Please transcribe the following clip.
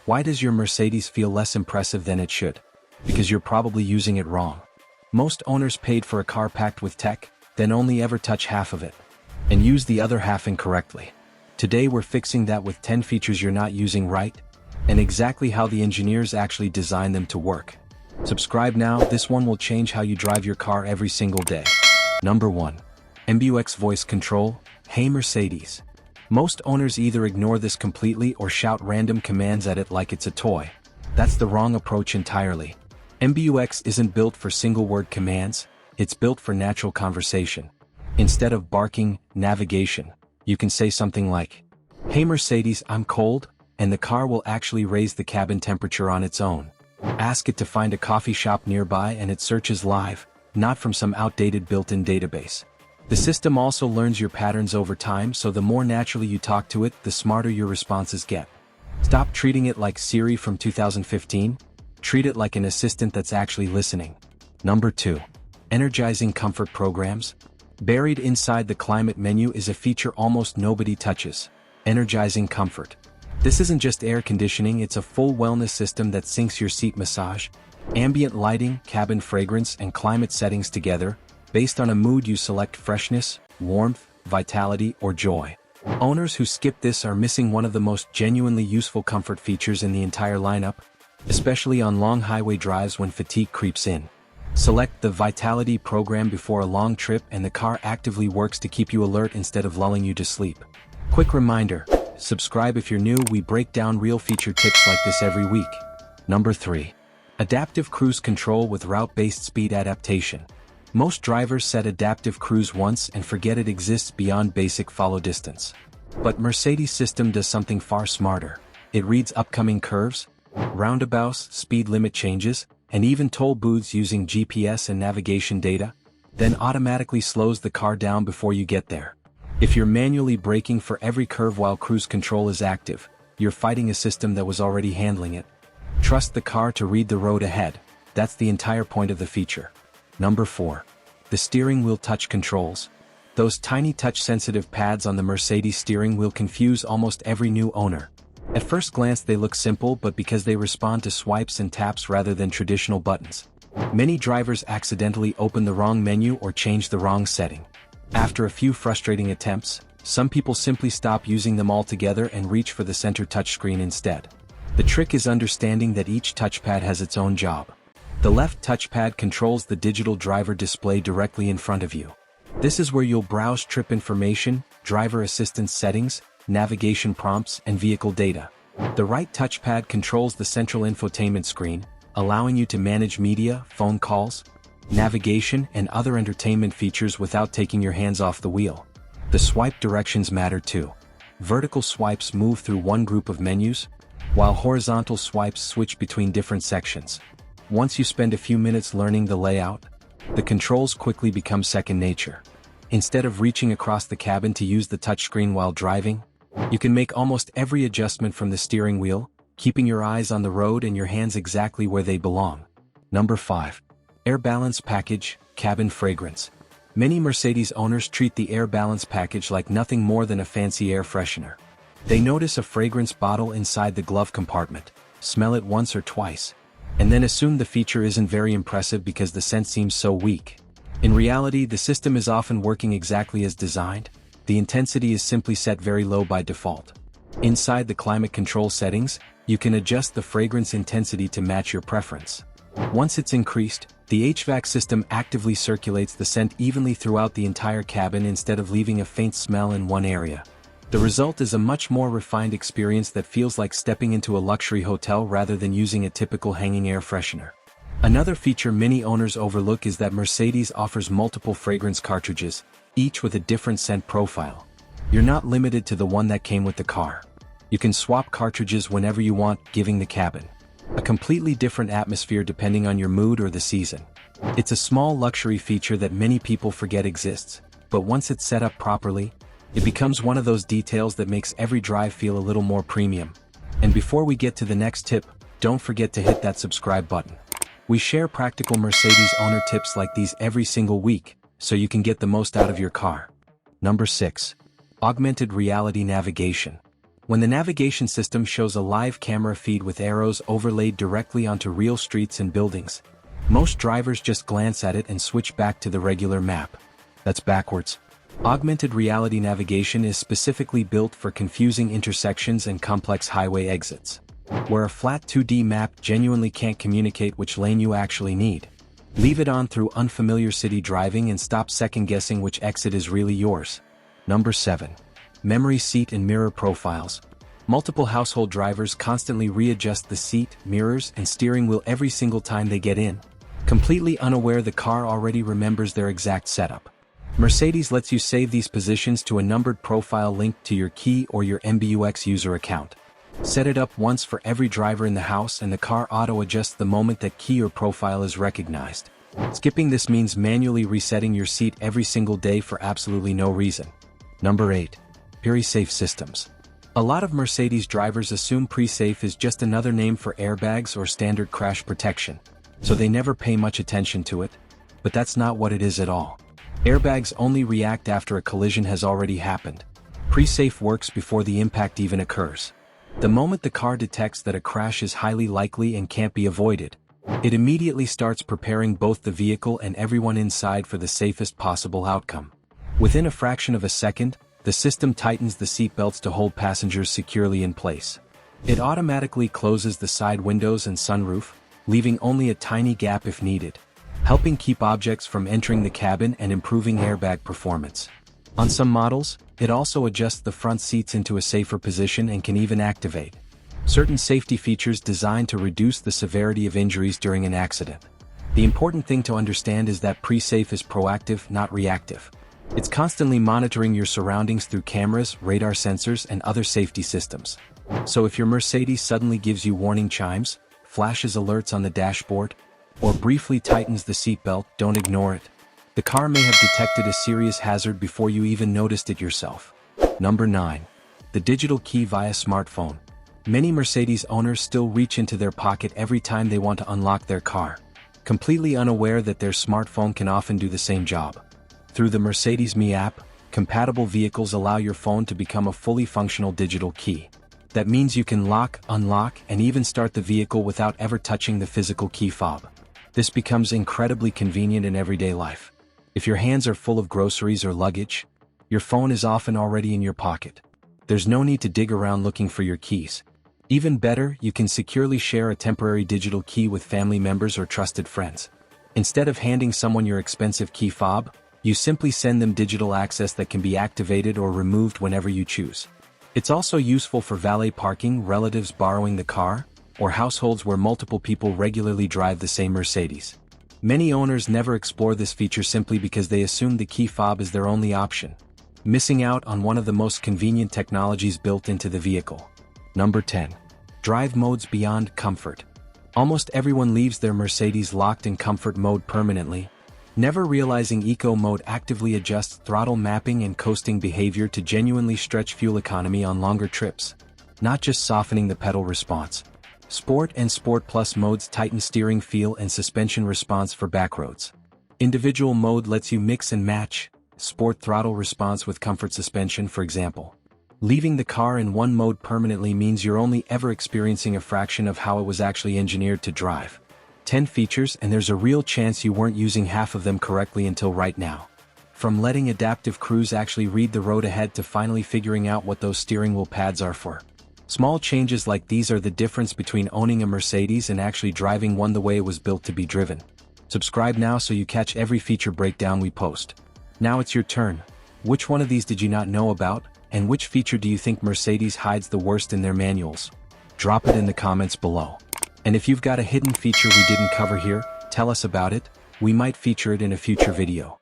Why does your Mercedes feel less impressive than it should? Because you're probably using it wrong. Most owners paid for a car packed with tech, then only ever touch half of it, and use the other half incorrectly. Today we're fixing that with 10 features you're not using right, and exactly how the engineers actually designed them to work. Subscribe now, this one will change how you drive your car every single day. Number 1. MBUX voice control. Hey Mercedes. Most owners either ignore this completely or shout random commands at it like it's a toy. That's the wrong approach entirely. MBUX isn't built for single-word commands, it's built for natural conversation. Instead of barking, navigation, you can say something like, "Hey Mercedes, I'm cold," and the car will actually raise the cabin temperature on its own. Ask it to find a coffee shop nearby and it searches live, not from some outdated built-in database. The system also learns your patterns over time, so the more naturally you talk to it, the smarter your responses get. Stop treating it like Siri from 2015. Treat it like an assistant that's actually listening. Number 2. Energizing comfort programs. Buried inside the climate menu is a feature almost nobody touches. Energizing comfort. This isn't just air conditioning, it's a full wellness system that syncs your seat massage, ambient lighting, cabin fragrance, and climate settings together. Based on a mood you select freshness, warmth, vitality, or joy. Owners who skip this are missing one of the most genuinely useful comfort features in the entire lineup, especially on long highway drives when fatigue creeps in. Select the Vitality program before a long trip and the car actively works to keep you alert instead of lulling you to sleep. Quick reminder, subscribe if you're new, we break down real feature tips like this every week. Number 3. Adaptive cruise control with route-based speed adaptation. Most drivers set adaptive cruise once and forget it exists beyond basic follow distance. But Mercedes' system does something far smarter. It reads upcoming curves, roundabouts, speed limit changes, and even toll booths using GPS and navigation data, then automatically slows the car down before you get there. If you're manually braking for every curve while cruise control is active, you're fighting a system that was already handling it. Trust the car to read the road ahead. That's the entire point of the feature. Number 4. The steering wheel touch controls. Those tiny touch-sensitive pads on the Mercedes steering wheel confuse almost every new owner. At first glance they look simple, but because they respond to swipes and taps rather than traditional buttons, many drivers accidentally open the wrong menu or change the wrong setting. After a few frustrating attempts, some people simply stop using them altogether and reach for the center touchscreen instead. The trick is understanding that each touchpad has its own job. The left touchpad controls the digital driver display directly in front of you. This is where you'll browse trip information, driver assistance settings, navigation prompts, and vehicle data. The right touchpad controls the central infotainment screen, allowing you to manage media, phone calls, navigation, and other entertainment features without taking your hands off the wheel. The swipe directions matter too. Vertical swipes move through one group of menus, while horizontal swipes switch between different sections. Once you spend a few minutes learning the layout, the controls quickly become second nature. Instead of reaching across the cabin to use the touchscreen while driving, you can make almost every adjustment from the steering wheel, keeping your eyes on the road and your hands exactly where they belong. Number 5. Air Balance Package, Cabin Fragrance. Many Mercedes owners treat the Air Balance package like nothing more than a fancy air freshener. They notice a fragrance bottle inside the glove compartment, smell it once or twice, and then assume the feature isn't very impressive because the scent seems so weak. In reality, the system is often working exactly as designed. The intensity is simply set very low by default. Inside the climate control settings, you can adjust the fragrance intensity to match your preference. Once it's increased, the HVAC system actively circulates the scent evenly throughout the entire cabin instead of leaving a faint smell in one area. The result is a much more refined experience that feels like stepping into a luxury hotel rather than using a typical hanging air freshener. Another feature many owners overlook is that Mercedes offers multiple fragrance cartridges, each with a different scent profile. You're not limited to the one that came with the car. You can swap cartridges whenever you want, giving the cabin a completely different atmosphere depending on your mood or the season. It's a small luxury feature that many people forget exists, but once it's set up properly, it becomes one of those details that makes every drive feel a little more premium. And before we get to the next tip, don't forget to hit that subscribe button. We share practical Mercedes owner tips like these every single week, so you can get the most out of your car. Number 6. Augmented reality navigation. When the navigation system shows a live camera feed with arrows overlaid directly onto real streets and buildings, most drivers just glance at it and switch back to the regular map. That's backwards. Augmented reality navigation is specifically built for confusing intersections and complex highway exits, where a flat 2D map genuinely can't communicate which lane you actually need. Leave it on through unfamiliar city driving and stop second-guessing which exit is really yours. Number 7. Memory seat and mirror profiles. Multiple household drivers constantly readjust the seat, mirrors, and steering wheel every single time they get in, completely unaware the car already remembers their exact setup. Mercedes lets you save these positions to a numbered profile linked to your key or your MBUX user account. Set it up once for every driver in the house and the car auto-adjusts the moment that key or profile is recognized. Skipping this means manually resetting your seat every single day for absolutely no reason. Number 8. Pre-safe systems. A lot of Mercedes drivers assume pre-safe is just another name for airbags or standard crash protection, so they never pay much attention to it, but that's not what it is at all. Airbags only react after a collision has already happened. Pre-safe works before the impact even occurs. The moment the car detects that a crash is highly likely and can't be avoided, it immediately starts preparing both the vehicle and everyone inside for the safest possible outcome. Within a fraction of a second, the system tightens the seatbelts to hold passengers securely in place. It automatically closes the side windows and sunroof, leaving only a tiny gap if needed, helping keep objects from entering the cabin and improving airbag performance. On some models, it also adjusts the front seats into a safer position and can even activate certain safety features designed to reduce the severity of injuries during an accident. The important thing to understand is that pre-safe is proactive, not reactive. It's constantly monitoring your surroundings through cameras, radar sensors, and other safety systems. So if your Mercedes suddenly gives you warning chimes, flashes alerts on the dashboard, or briefly tightens the seatbelt, don't ignore it. The car may have detected a serious hazard before you even noticed it yourself. Number 9. The digital key via smartphone. Many Mercedes owners still reach into their pocket every time they want to unlock their car, completely unaware that their smartphone can often do the same job. Through the Mercedes Me app, compatible vehicles allow your phone to become a fully functional digital key. That means you can lock, unlock, and even start the vehicle without ever touching the physical key fob. This becomes incredibly convenient in everyday life. If your hands are full of groceries or luggage, your phone is often already in your pocket. There's no need to dig around looking for your keys. Even better, you can securely share a temporary digital key with family members or trusted friends. Instead of handing someone your expensive key fob, you simply send them digital access that can be activated or removed whenever you choose. It's also useful for valet parking, relatives borrowing the car, or households where multiple people regularly drive the same Mercedes. Many owners never explore this feature simply because they assume the key fob is their only option, missing out on one of the most convenient technologies built into the vehicle. Number 10. Drive modes beyond comfort. Almost everyone leaves their Mercedes locked in comfort mode permanently, never realizing Eco mode actively adjusts throttle mapping and coasting behavior to genuinely stretch fuel economy on longer trips, not just softening the pedal response. Sport and Sport Plus modes tighten steering feel and suspension response for backroads. Individual mode lets you mix and match sport throttle response with comfort suspension, for example. Leaving the car in one mode permanently means you're only ever experiencing a fraction of how it was actually engineered to drive. 10 features, and there's a real chance you weren't using half of them correctly until right now. From letting adaptive cruise actually read the road ahead to finally figuring out what those steering wheel pads are for. Small changes like these are the difference between owning a Mercedes and actually driving one the way it was built to be driven. Subscribe now so you catch every feature breakdown we post. Now it's your turn. Which one of these did you not know about? And which feature do you think Mercedes hides the worst in their manuals? Drop it in the comments below. And if you've got a hidden feature we didn't cover here, tell us about it. We might feature it in a future video.